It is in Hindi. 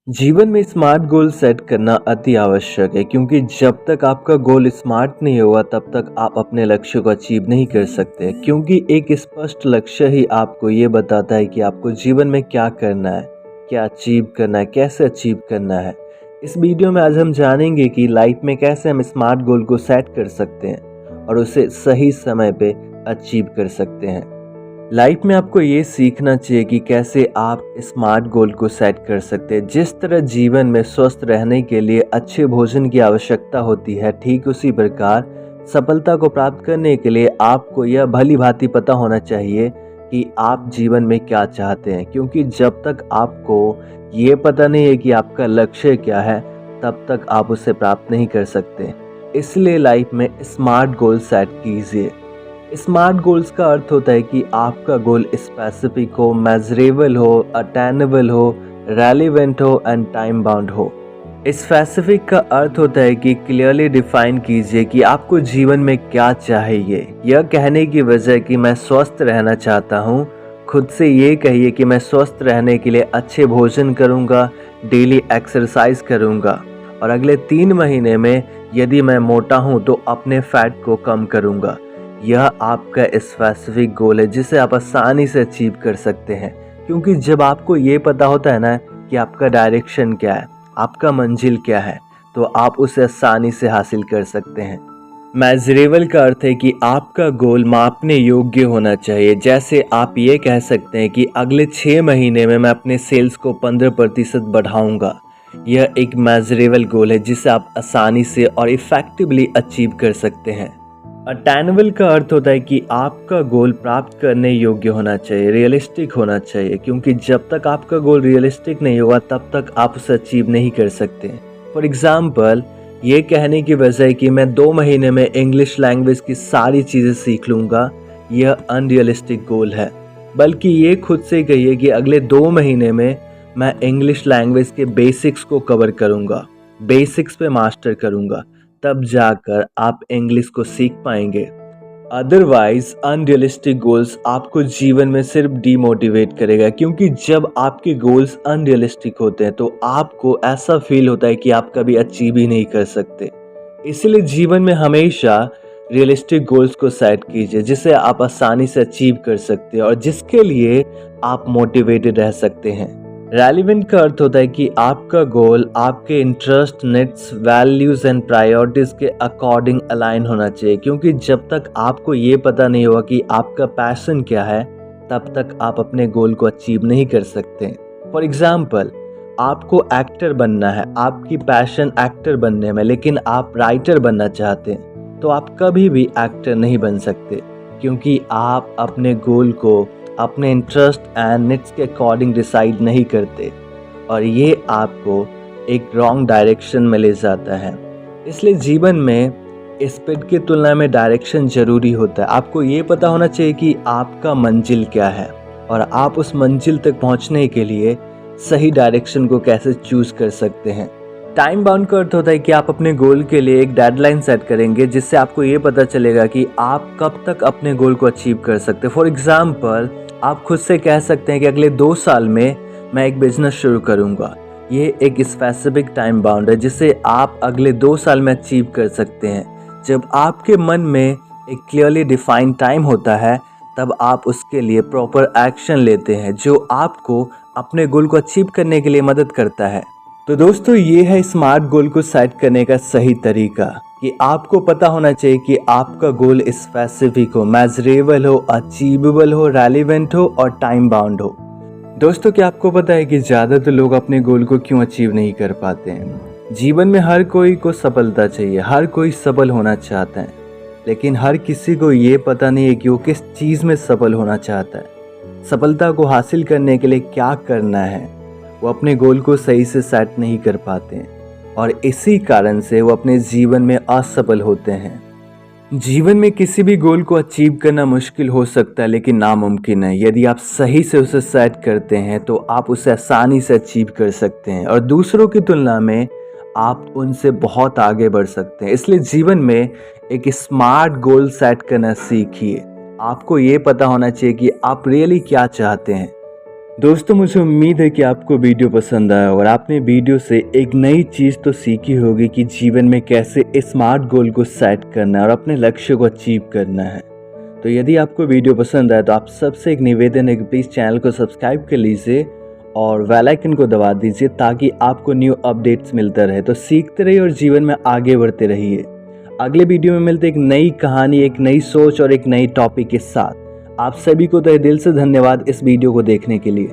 जीवन में स्मार्ट गोल सेट करना अति आवश्यक है क्योंकि जब तक आपका गोल स्मार्ट नहीं होगा तब तक आप अपने लक्ष्य को अचीव नहीं कर सकते क्योंकि एक स्पष्ट लक्ष्य ही आपको ये बताता है कि आपको जीवन में क्या करना है, क्या अचीव करना है, कैसे अचीव करना है। इस वीडियो में आज हम जानेंगे कि लाइफ में कैसे हम स्मार्ट गोल को सेट कर सकते हैं और उसे सही समय पे अचीव कर सकते हैं। लाइफ में आपको ये सीखना चाहिए कि कैसे आप स्मार्ट गोल को सेट कर सकते हैं। जिस तरह जीवन में स्वस्थ रहने के लिए अच्छे भोजन की आवश्यकता होती है, ठीक उसी प्रकार सफलता को प्राप्त करने के लिए आपको यह भली भांति पता होना चाहिए कि आप जीवन में क्या चाहते हैं, क्योंकि जब तक आपको ये पता नहीं है कि आपका लक्ष्य क्या है तब तक आप उसे प्राप्त नहीं कर सकते। इसलिए लाइफ में स्मार्ट गोल सेट कीजिए। स्मार्ट गोल्स का अर्थ होता है कि आपका गोल स्पेसिफिक हो, मेजरेबल हो, अटेनेबल हो, रेलिवेंट हो एंड टाइम बाउंड हो। स्पेसिफिक का अर्थ होता है कि क्लियरली डिफाइन कीजिए कि आपको जीवन में क्या चाहिए। यह कहने की वजह कि मैं स्वस्थ रहना चाहता हूँ, खुद से ये कहिए कि मैं स्वस्थ रहने के लिए अच्छे भोजन करूँगा, डेली एक्सरसाइज करूँगा और अगले 3 महीने में यदि मैं मोटा हूँ तो अपने फैट को कम करूँगा। यह आपका स्पेसिफिक गोल है जिसे आप आसानी से अचीव कर सकते हैं, क्योंकि जब आपको ये पता होता है ना कि आपका डायरेक्शन क्या है, आपका मंजिल क्या है, तो आप उसे आसानी से हासिल कर सकते हैं। मेजरेबल का अर्थ है कि आपका गोल मापने योग्य होना चाहिए। जैसे आप ये कह सकते हैं कि अगले 6 महीने में मैं अपने सेल्स को 15% बढ़ाऊंगा। यह एक मेजरेबल गोल है जिसे आप आसानी से और इफेक्टिवली अचीव कर सकते हैं। अटेनेबल का अर्थ होता है कि आपका गोल प्राप्त करने योग्य होना चाहिए, रियलिस्टिक होना चाहिए, क्योंकि जब तक आपका गोल रियलिस्टिक नहीं होगा तब तक आप उसे अचीव नहीं कर सकते। फॉर एग्जाम्पल, ये कहने की वजह कि मैं 2 महीने में इंग्लिश लैंग्वेज की सारी चीज़ें सीख लूँगा, यह अनरियलिस्टिक गोल है। बल्कि ये खुद से कहिए कि अगले 2 महीने में मैं इंग्लिश लैंग्वेज के बेसिक्स को कवर करूँगा, बेसिक्स पे मास्टर करूँगा, तब जाकर आप इंग्लिश को सीख पाएंगे। अदरवाइज अनरियलिस्टिक गोल्स आपको जीवन में सिर्फ डीमोटिवेट करेगा, क्योंकि जब आपके गोल्स अनरियलिस्टिक होते हैं तो आपको ऐसा फील होता है कि आप कभी अचीव ही नहीं कर सकते। इसलिए जीवन में हमेशा रियलिस्टिक गोल्स को सेट कीजिए जिसे आप आसानी से अचीव कर सकते हैं और जिसके लिए आप मोटिवेटेड रह सकते हैं। रेलिवेंट का अर्थ होता है कि आपका गोल आपके interest, needs, values and priorities के अकॉर्डिंग अलाइन होना चाहिए, क्योंकि जब तक आपको ये पता नहीं होगा कि आपका पैशन क्या है तब तक आप अपने गोल को अचीव नहीं कर सकते। फॉर एग्जाम्पल, आपको एक्टर बनना है, आपकी पैशन एक्टर बनने में, लेकिन आप राइटर बनना चाहते हैं तो आप कभी भी एक्टर नहीं बन सकते, क्योंकि आप अपने गोल को अपने इंटरेस्ट एंड नीड्स के अकॉर्डिंग डिसाइड नहीं करते और ये आपको एक रॉन्ग डायरेक्शन में ले जाता है। इसलिए जीवन में स्पीड की तुलना में डायरेक्शन जरूरी होता है। आपको ये पता होना चाहिए कि आपका मंजिल क्या है और आप उस मंजिल तक पहुंचने के लिए सही डायरेक्शन को कैसे चूज कर सकते हैं। टाइम बाउंड का अर्थ होता है कि आप अपने गोल के लिए एक डेडलाइन सेट करेंगे जिससे आपको ये पता चलेगा कि आप कब तक अपने गोल को अचीव कर सकते हैं। फॉर एग्जाम्पल, आप खुद से कह सकते हैं कि अगले 2 साल में मैं एक बिजनेस शुरू करूंगा। ये एक स्पेसिफिक टाइम बाउंड है जिसे आप अगले 2 साल में अचीव कर सकते हैं। जब आपके मन में एक क्लियरली डिफाइंड टाइम होता है तब आप उसके लिए प्रॉपर एक्शन लेते हैं जो आपको अपने गोल को अचीव करने के लिए मदद करता है। तो दोस्तों, ये है स्मार्ट गोल को सेट करने का सही तरीका कि आपको पता होना चाहिए कि आपका गोल स्पेसिफिक हो, मेजरेबल हो, अचीवेबल हो, रेलिवेंट हो और टाइम बाउंड हो। दोस्तों, क्या आपको पता है कि ज़्यादातर लोग अपने गोल को क्यों अचीव नहीं कर पाते हैं? जीवन में हर कोई को सफलता चाहिए, हर कोई सफल होना चाहता है, लेकिन हर किसी को ये पता नहीं है कि वो किस चीज़ में सफल होना चाहता है। सफलता को हासिल करने के लिए क्या करना है, वो अपने गोल को सही से सेट नहीं कर पाते हैं और इसी कारण से वो अपने जीवन में असफल होते हैं। जीवन में किसी भी गोल को अचीव करना मुश्किल हो सकता है, लेकिन नामुमकिन है। यदि आप सही से उसे सेट करते हैं तो आप उसे आसानी से अचीव कर सकते हैं और दूसरों की तुलना में आप उनसे बहुत आगे बढ़ सकते हैं। इसलिए जीवन में एक स्मार्ट गोल सेट करना सीखिए। आपको ये पता होना चाहिए कि आप रियली क्या चाहते हैं। दोस्तों मुझे उम्मीद है कि आपको वीडियो पसंद आया और आपने वीडियो से एक नई चीज़ तो सीखी होगी कि जीवन में कैसे स्मार्ट गोल को सेट करना है और अपने लक्ष्य को अचीव करना है। तो यदि आपको वीडियो पसंद आए तो आप सबसे एक निवेदन है कि प्लीज़ चैनल को सब्सक्राइब कर लीजिए और बेल आइकन को दबा दीजिए ताकि आपको न्यू अपडेट्स मिलता रहे। तो सीखते रहिए और जीवन में आगे बढ़ते रहिए। अगले वीडियो में मिलते एक नई कहानी, एक नई सोच और एक नई टॉपिक के साथ। आप सभी को तहे दिल से धन्यवाद इस वीडियो को देखने के लिए।